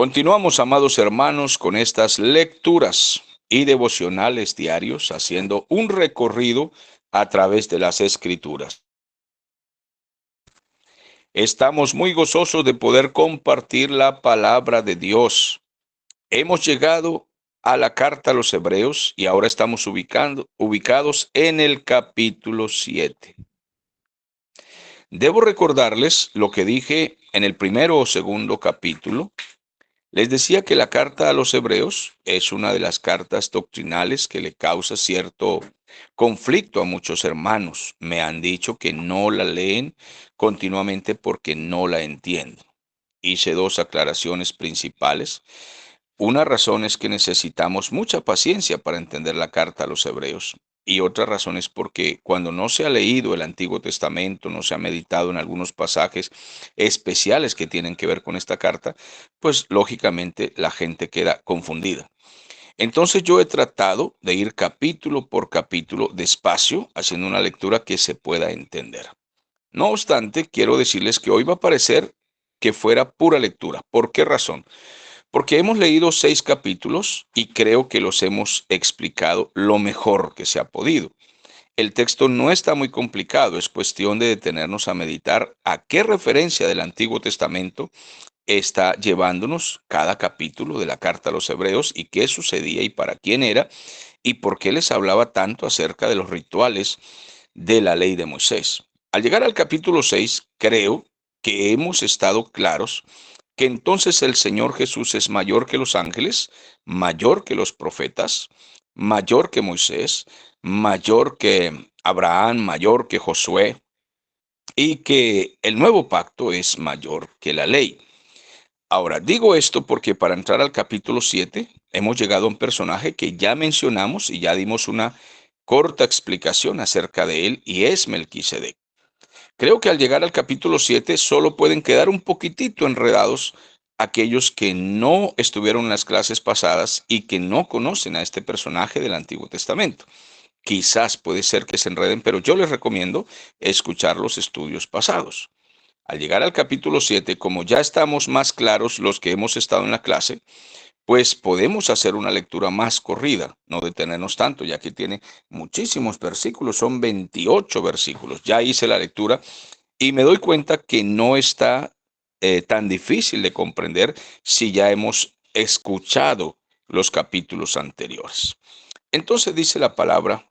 Continuamos, amados hermanos, con estas lecturas y devocionales diarios, haciendo un recorrido a través de las Escrituras. Estamos muy gozosos de poder compartir la palabra de Dios. Hemos llegado a la carta a los Hebreos y ahora estamos ubicados en el capítulo 7. Debo recordarles lo que dije en el primero o segundo capítulo. Les decía que la carta a los Hebreos es una de las cartas doctrinales que le causa cierto conflicto a muchos hermanos. Me han dicho que no la leen continuamente porque no la entienden. Hice dos aclaraciones principales. Una razón es que necesitamos mucha paciencia para entender la carta a los Hebreos. Y otra razón es porque cuando no se ha leído el Antiguo Testamento, no se ha meditado en algunos pasajes especiales que tienen que ver con esta carta, pues lógicamente la gente queda confundida. Entonces yo he tratado de ir capítulo por capítulo despacio, haciendo una lectura que se pueda entender. No obstante, quiero decirles que hoy va a parecer que fuera pura lectura. ¿Por qué razón? Porque hemos leído 6 capítulos y creo que los hemos explicado lo mejor que se ha podido. El texto no está muy complicado, es cuestión de detenernos a meditar a qué referencia del Antiguo Testamento está llevándonos cada capítulo de la carta a los Hebreos y qué sucedía y para quién era y por qué les hablaba tanto acerca de los rituales de la ley de Moisés. Al llegar al capítulo 6, creo que hemos estado claros que entonces el Señor Jesús es mayor que los ángeles, mayor que los profetas, mayor que Moisés, mayor que Abraham, mayor que Josué, y que el nuevo pacto es mayor que la ley. Ahora, digo esto porque para entrar al capítulo 7 hemos llegado a un personaje que ya mencionamos y ya dimos una corta explicación acerca de él y es Melquisedec. Creo que al llegar al capítulo 7 solo pueden quedar un poquitito enredados aquellos que no estuvieron en las clases pasadas y que no conocen a este personaje del Antiguo Testamento. Quizás puede ser que se enreden, pero yo les recomiendo escuchar los estudios pasados. Al llegar al capítulo 7, como ya estamos más claros los que hemos estado en la clase, pues podemos hacer una lectura más corrida, no detenernos tanto, ya que tiene muchísimos versículos, son 28 versículos. Ya hice la lectura y me doy cuenta que no está tan difícil de comprender si ya hemos escuchado los capítulos anteriores. Entonces dice la palabra,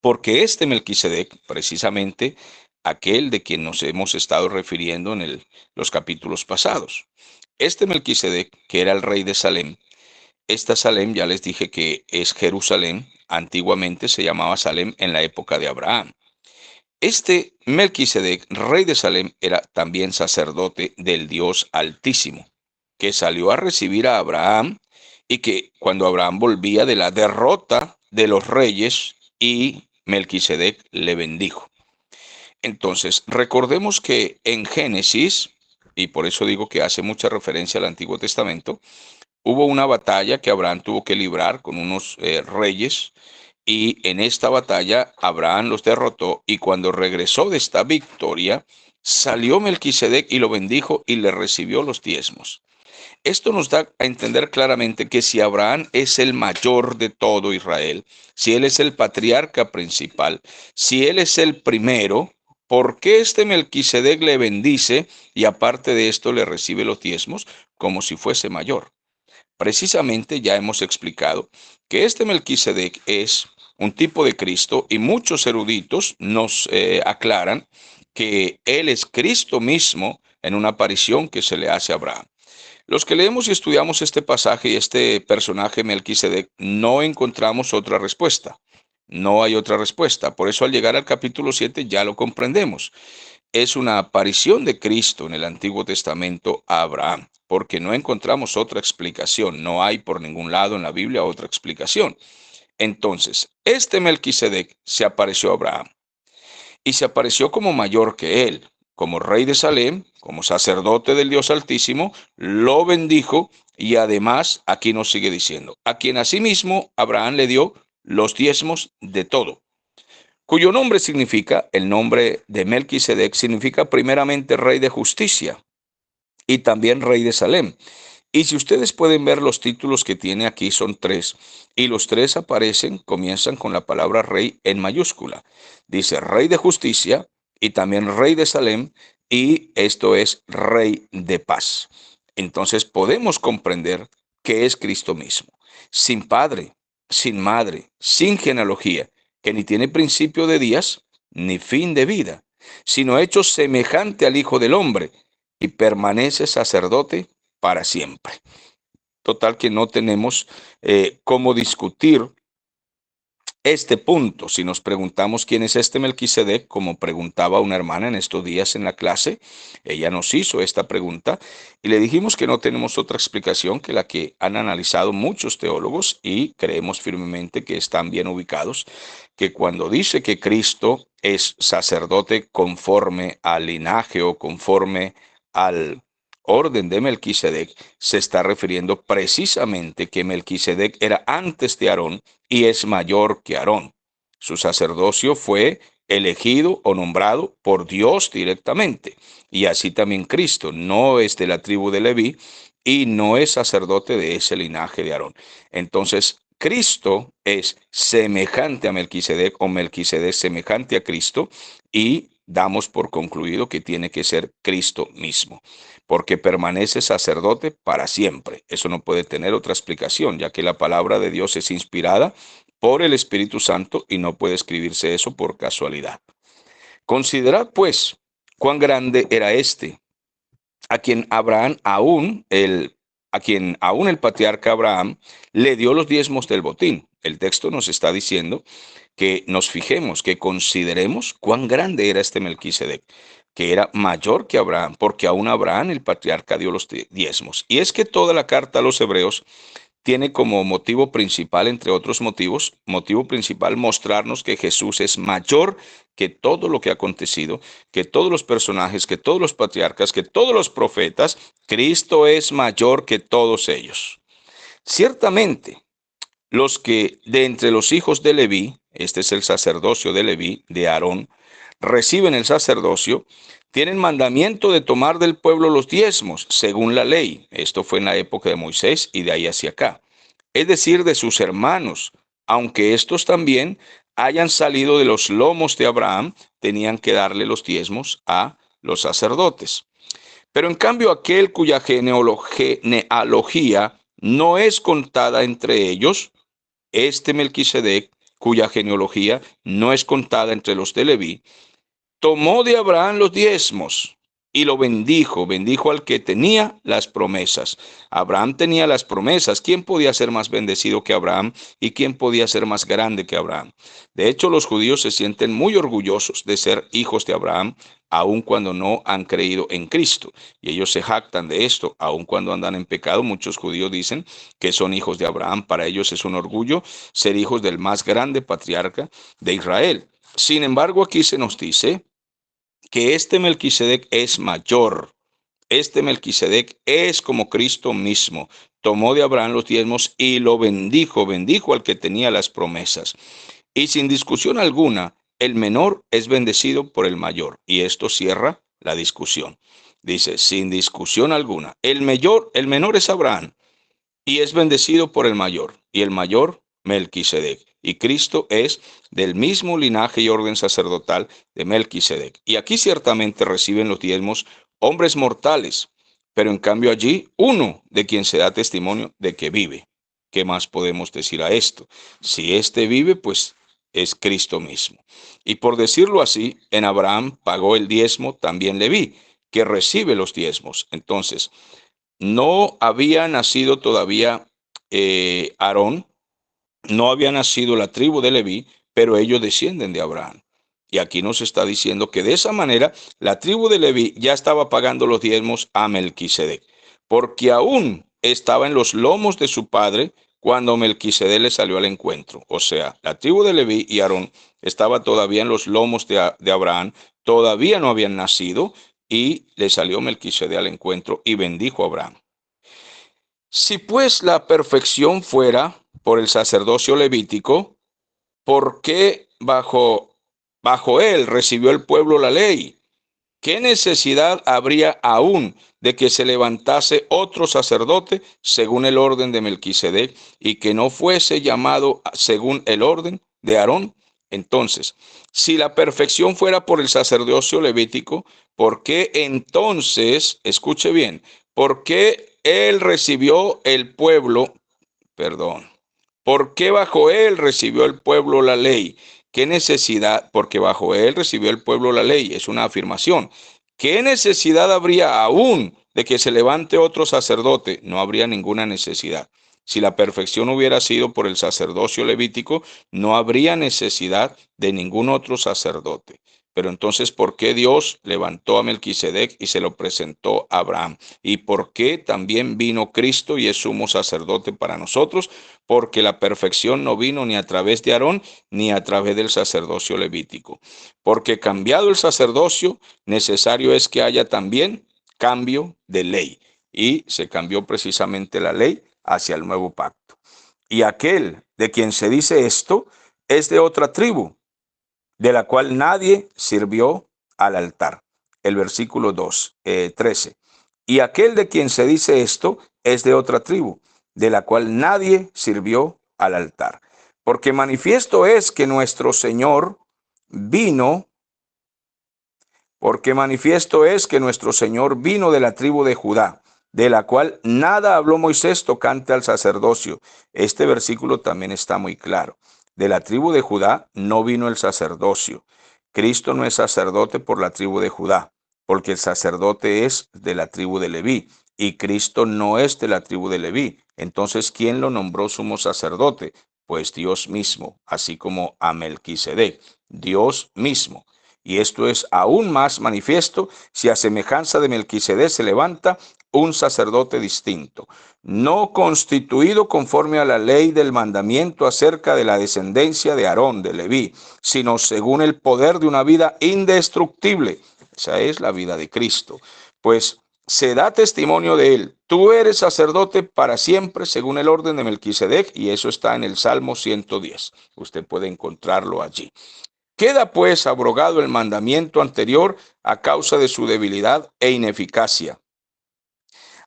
porque este Melquisedec, precisamente aquel de quien nos hemos estado refiriendo en los capítulos pasados, este Melquisedec, que era el rey de Salem, esta Salem ya les dije que es Jerusalén, antiguamente se llamaba Salem en la época de Abraham. Este Melquisedec, rey de Salem, era también sacerdote del Dios Altísimo, que salió a recibir a Abraham y que cuando Abraham volvía de la derrota de los reyes y Melquisedec le bendijo. Entonces, recordemos que en Génesis, y por eso digo que hace mucha referencia al Antiguo Testamento, hubo una batalla que Abraham tuvo que librar con unos reyes y en esta batalla Abraham los derrotó y cuando regresó de esta victoria, salió Melquisedec y lo bendijo y le recibió los diezmos. Esto nos da a entender claramente que si Abraham es el mayor de todo Israel, si él es el patriarca principal, si él es el primero, ¿por qué este Melquisedec le bendice y aparte de esto le recibe los diezmos como si fuese mayor? Precisamente ya hemos explicado que este Melquisedec es un tipo de Cristo y muchos eruditos nos aclaran que él es Cristo mismo en una aparición que se le hace a Abraham. Los que leemos y estudiamos este pasaje y este personaje Melquisedec no encontramos otra respuesta. No hay otra respuesta. Por eso al llegar al capítulo 7 ya lo comprendemos. Es una aparición de Cristo en el Antiguo Testamento a Abraham, porque no encontramos otra explicación. No hay por ningún lado en la Biblia otra explicación. Entonces, este Melquisedec se apareció a Abraham y se apareció como mayor que él, como rey de Salem, como sacerdote del Dios Altísimo, lo bendijo y además aquí nos sigue diciendo, a quien asimismo Abraham le dio los diezmos de todo, cuyo nombre significa, el nombre de Melquisedec significa primeramente rey de justicia y también rey de Salem. Y si ustedes pueden ver los títulos que tiene aquí, son tres, y los tres comienzan con la palabra rey en mayúscula. Dice rey de justicia y también rey de Salem, y esto es rey de paz. Entonces podemos comprender que es Cristo mismo, sin padre, sin madre, sin genealogía, que ni tiene principio de días ni fin de vida, sino hecho semejante al Hijo del Hombre, y permanece sacerdote para siempre. Total que no tenemos cómo discutir este punto. Si nos preguntamos quién es este Melquisedec, como preguntaba una hermana en estos días en la clase, ella nos hizo esta pregunta y le dijimos que no tenemos otra explicación que la que han analizado muchos teólogos y creemos firmemente que están bien ubicados, que cuando dice que Cristo es sacerdote conforme al linaje o conforme al orden de Melquisedec, se está refiriendo precisamente que Melquisedec era antes de Aarón y es mayor que Aarón. Su sacerdocio fue elegido o nombrado por Dios directamente. Y así también Cristo no es de la tribu de Leví y no es sacerdote de ese linaje de Aarón. Entonces, Cristo es semejante a Melquisedec o Melquisedec semejante a Cristo y damos por concluido que tiene que ser Cristo mismo, porque permanece sacerdote para siempre. Eso no puede tener otra explicación, ya que la palabra de Dios es inspirada por el Espíritu Santo y no puede escribirse eso por casualidad. Considerad, pues, cuán grande era este, a quien aún el patriarca Abraham le dio los diezmos del botín. El texto nos está diciendo que nos fijemos, que consideremos cuán grande era este Melquisedec, que era mayor que Abraham, porque aún Abraham, el patriarca, dio los diezmos. Y es que toda la carta a los hebreos tiene como motivo principal, entre otros motivos, motivo principal mostrarnos que Jesús es mayor que todo lo que ha acontecido, que todos los personajes, que todos los patriarcas, que todos los profetas. Cristo es mayor que todos ellos. Ciertamente, los que de entre los hijos de Leví, este es el sacerdocio de Leví, de Aarón, reciben el sacerdocio, tienen mandamiento de tomar del pueblo los diezmos, según la ley. Esto fue en la época de Moisés y de ahí hacia acá. Es decir, de sus hermanos, aunque estos también hayan salido de los lomos de Abraham, tenían que darle los diezmos a los sacerdotes. Pero en cambio aquel cuya genealogía no es contada entre ellos, este Melquisedec, cuya genealogía no es contada entre los de Leví, tomó de Abraham los diezmos y lo bendijo al que tenía las promesas. Abraham tenía las promesas. ¿Quién podía ser más bendecido que Abraham y quién podía ser más grande que Abraham? De hecho, los judíos se sienten muy orgullosos de ser hijos de Abraham, aun cuando no han creído en Cristo. Y ellos se jactan de esto, aun cuando andan en pecado. Muchos judíos dicen que son hijos de Abraham. Para ellos es un orgullo ser hijos del más grande patriarca de Israel. Sin embargo, aquí se nos dice que este Melquisedec es mayor. Este Melquisedec es como Cristo mismo. Tomó de Abraham los diezmos y lo bendijo al que tenía las promesas. Y sin discusión alguna, el menor es bendecido por el mayor. Y esto cierra la discusión. Dice, sin discusión alguna, el menor es Abraham y es bendecido por el mayor, y el mayor Melquisedec. Y Cristo es del mismo linaje y orden sacerdotal de Melquisedec. Y aquí ciertamente reciben los diezmos hombres mortales, pero en cambio allí uno de quien se da testimonio de que vive. ¿Qué más podemos decir a esto? Si éste vive, pues es Cristo mismo. Y por decirlo así, en Abraham pagó el diezmo también Leví, que recibe los diezmos. Entonces, no había nacido todavía Aarón, no había nacido la tribu de Leví, pero ellos descienden de Abraham. Y aquí nos está diciendo que de esa manera la tribu de Leví ya estaba pagando los diezmos a Melquisedec, porque aún estaba en los lomos de su padre cuando Melquisedec le salió al encuentro. O sea, la tribu de Leví y Aarón estaba todavía en los lomos de Abraham, todavía no habían nacido, y le salió Melquisedec al encuentro y bendijo a Abraham. Si pues la perfección fuera por el sacerdocio levítico, ¿por qué bajo él recibió el pueblo la ley? ¿qué necesidad habría aún de que se levantase otro sacerdote según el orden de Melquisedec y que no fuese llamado según el orden de Aarón? Entonces, si la perfección fuera por el sacerdocio levítico, ¿por qué entonces, escuche bien, por qué él recibió el pueblo, perdón, por qué bajo él recibió el pueblo la ley? ¿Qué necesidad? Porque bajo él recibió el pueblo la ley, es una afirmación. ¿Qué necesidad habría aún de que se levante otro sacerdote? No habría ninguna necesidad. Si la perfección hubiera sido por el sacerdocio levítico, no habría necesidad de ningún otro sacerdote. Pero entonces, ¿por qué Dios levantó a Melquisedec y se lo presentó a Abraham? ¿Y por qué también vino Cristo y es sumo sacerdote para nosotros? Porque la perfección no vino ni a través de Aarón ni a través del sacerdocio levítico. Porque cambiado el sacerdocio, necesario es que haya también cambio de ley. Y se cambió precisamente la ley hacia el nuevo pacto. Y aquel de quien se dice esto es de otra tribu, de la cual nadie sirvió al altar. El versículo 13. Y aquel de quien se dice esto es de otra tribu, de la cual nadie sirvió al altar. Porque manifiesto es que nuestro Señor vino, porque manifiesto es que nuestro Señor vino de la tribu de Judá, de la cual nada habló Moisés tocante al sacerdocio. Este versículo también está muy claro. De la tribu de Judá no vino el sacerdocio. Cristo no es sacerdote por la tribu de Judá, porque el sacerdote es de la tribu de Leví, y Cristo no es de la tribu de Leví. Entonces, ¿quién lo nombró sumo sacerdote? Pues Dios mismo, así como a Melquisedec, Dios mismo. Y esto es aún más manifiesto si a semejanza de Melquisedec se levanta un sacerdote distinto, no constituido conforme a la ley del mandamiento acerca de la descendencia de Aarón, de Leví, sino según el poder de una vida indestructible. Esa es la vida de Cristo. Pues se da testimonio de él. Tú eres sacerdote para siempre según el orden de Melquisedec, y eso está en el Salmo 110. Usted puede encontrarlo allí. Queda pues abrogado el mandamiento anterior a causa de su debilidad e ineficacia.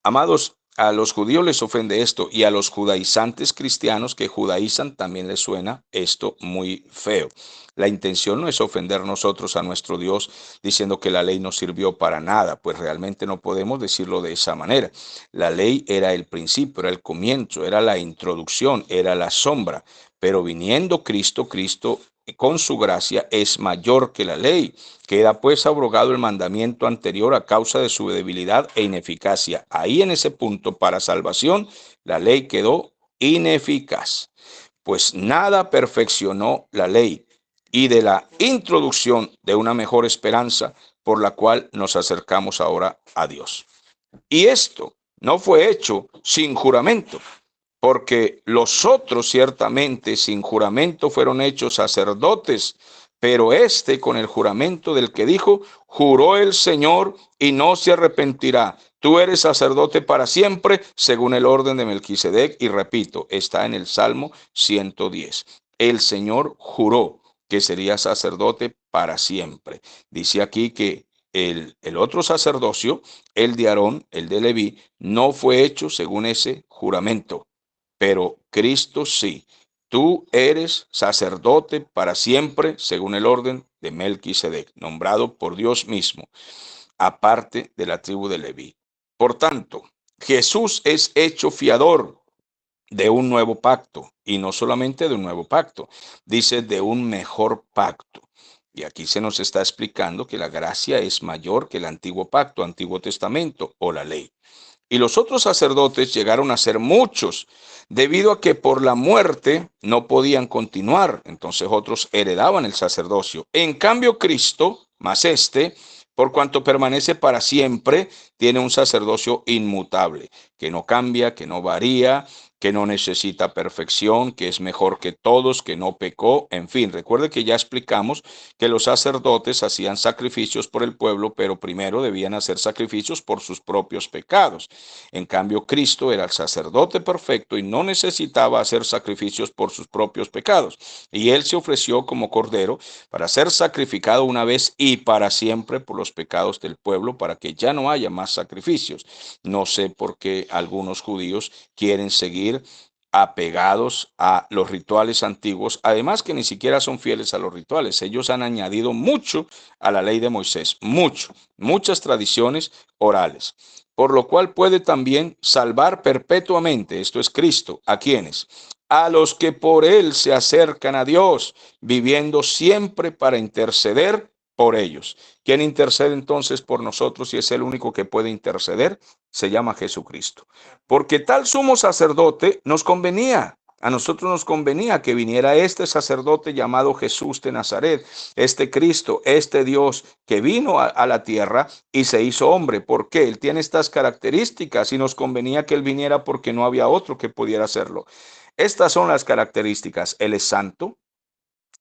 Amados, a los judíos les ofende esto y a los judaizantes cristianos que judaizan también les suena esto muy feo. La intención no es ofender nosotros a nuestro Dios diciendo que la ley no sirvió para nada, pues realmente no podemos decirlo de esa manera. La ley era el principio, era el comienzo, era la introducción, era la sombra, pero viniendo Cristo, Cristo con su gracia es mayor que la ley. Queda pues abrogado el mandamiento anterior a causa de su debilidad e ineficacia. Ahí en ese punto, para salvación, la ley quedó ineficaz, pues nada perfeccionó la ley, y de la introducción de una mejor esperanza por la cual nos acercamos ahora a Dios. Y esto no fue hecho sin juramento, porque los otros ciertamente sin juramento fueron hechos sacerdotes, pero este con el juramento del que dijo, juró el Señor y no se arrepentirá. Tú eres sacerdote para siempre, según el orden de Melquisedec, y repito, está en el Salmo 110. El Señor juró que sería sacerdote para siempre. Dice aquí que el otro sacerdocio, el de Aarón, el de Leví, no fue hecho según ese juramento. Pero Cristo sí. Tú eres sacerdote para siempre, según el orden de Melquisedec, nombrado por Dios mismo, aparte de la tribu de Leví. Por tanto, Jesús es hecho fiador de un nuevo pacto, y no solamente de un nuevo pacto, dice de un mejor pacto. Y aquí se nos está explicando que la gracia es mayor que el antiguo pacto, Antiguo Testamento o la ley. Y los otros sacerdotes llegaron a ser muchos, debido a que por la muerte no podían continuar. Entonces otros heredaban el sacerdocio. En cambio, Cristo, más este, por cuanto permanece para siempre, tiene un sacerdocio inmutable, que no cambia, que no varía, que no necesita perfección, que es mejor que todos, que no pecó, en fin. Recuerde que ya explicamos que los sacerdotes hacían sacrificios por el pueblo, pero primero debían hacer sacrificios por sus propios pecados. En cambio, Cristo era el sacerdote perfecto y no necesitaba hacer sacrificios por sus propios pecados. Y él se ofreció como cordero para ser sacrificado una vez y para siempre por los pecados del pueblo, para que ya no haya más sacrificios. No sé por qué algunos judíos quieren seguir apegados a los rituales antiguos, además que ni siquiera son fieles a los rituales. Ellos han añadido mucho a la ley de Moisés, muchas tradiciones orales, por lo cual puede también salvar perpetuamente, esto es Cristo, ¿a quiénes? A los que por él se acercan a Dios, viviendo siempre para interceder por ellos. ¿Quién intercede entonces por nosotros y es el único que puede interceder? Se llama Jesucristo. Porque tal sumo sacerdote nos convenía. A nosotros nos convenía que viniera este sacerdote llamado Jesús de Nazaret, este Cristo, este Dios que vino a la tierra y se hizo hombre. ¿Por qué? Él tiene estas características y nos convenía que él viniera porque no había otro que pudiera hacerlo. Estas son las características. Él es santo,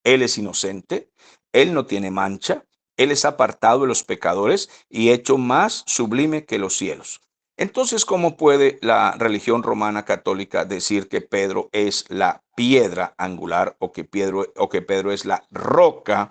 él es inocente, él no tiene mancha, él es apartado de los pecadores y hecho más sublime que los cielos. Entonces, ¿cómo puede la religión romana católica decir que Pedro es la piedra angular o que Pedro es la roca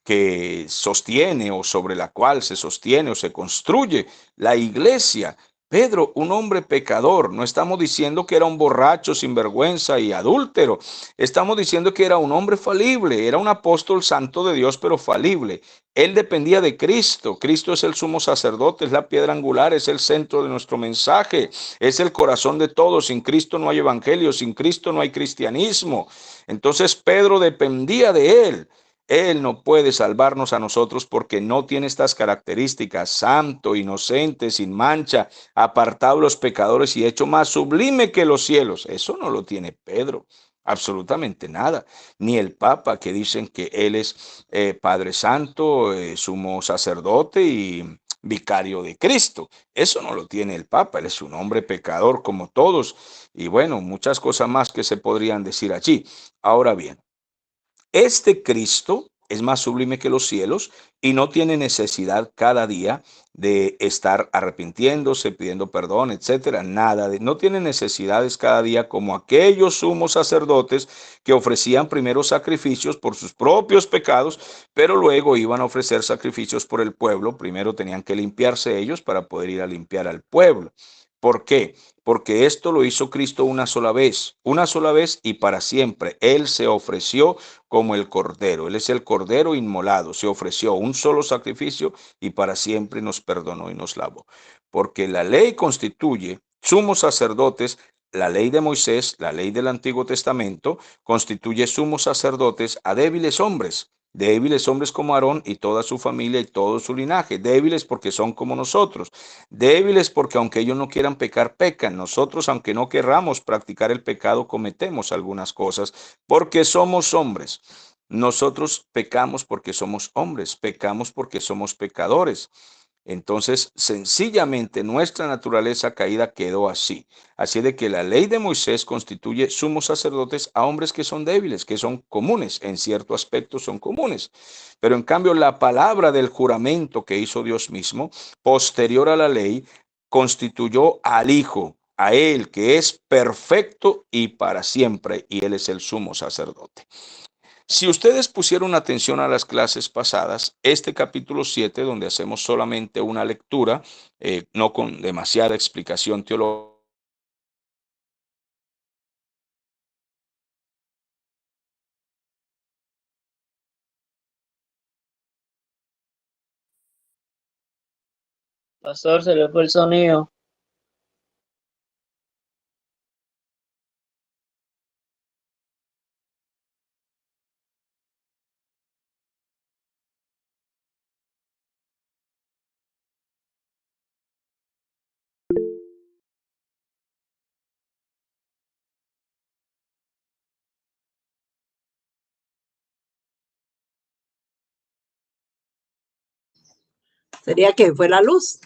que sostiene o sobre la cual se sostiene o se construye la iglesia? Pedro, un hombre pecador, no estamos diciendo que era un borracho, sinvergüenza y adúltero, estamos diciendo que era un hombre falible, era un apóstol santo de Dios, pero falible. Él dependía de Cristo. Cristo es el sumo sacerdote, es la piedra angular, es el centro de nuestro mensaje, es el corazón de todo. Sin Cristo no hay evangelio, sin Cristo no hay cristianismo. Entonces Pedro dependía de él. Él no puede salvarnos a nosotros porque no tiene estas características: santo, inocente, sin mancha, apartado de los pecadores y hecho más sublime que los cielos. Eso no lo tiene Pedro, absolutamente nada. Ni el Papa, que dicen que él es Padre Santo, sumo sacerdote y vicario de Cristo. Eso no lo tiene el Papa. Él es un hombre pecador como todos. Y bueno, muchas cosas más que se podrían decir allí. Ahora bien, este Cristo es más sublime que los cielos y no tiene necesidad cada día de estar arrepintiéndose, pidiendo perdón, etcétera. Nada no tiene necesidades cada día como aquellos sumos sacerdotes que ofrecían primero sacrificios por sus propios pecados, pero luego iban a ofrecer sacrificios por el pueblo. Primero tenían que limpiarse ellos para poder ir a limpiar al pueblo. ¿Por qué? Porque esto lo hizo Cristo una sola vez y para siempre. Él se ofreció como el cordero. Él es el cordero inmolado. Se ofreció un solo sacrificio y para siempre nos perdonó y nos lavó. Porque la ley constituye sumos sacerdotes. La ley de Moisés, la ley del Antiguo Testamento, constituye sumos sacerdotes a débiles hombres como Aarón y toda su familia y todo su linaje, débiles porque son como nosotros, débiles porque aunque ellos no quieran pecar, pecan. Nosotros, aunque no querramos practicar el pecado, cometemos algunas cosas porque somos hombres. Nosotros pecamos porque somos hombres, pecamos porque somos pecadores. Entonces, sencillamente nuestra naturaleza caída quedó así. Así de que la ley de Moisés constituye sumos sacerdotes a hombres que son débiles, que son comunes, en cierto aspecto son comunes. Pero en cambio, la palabra del juramento que hizo Dios mismo, posterior a la ley, constituyó al Hijo, a Él que es perfecto y para siempre, y Él es el sumo sacerdote. Si ustedes pusieron atención a las clases pasadas, este capítulo 7, donde hacemos solamente una lectura, no con demasiada explicación teológica, Pastor, se le fue el sonido. Sería que fue la luz.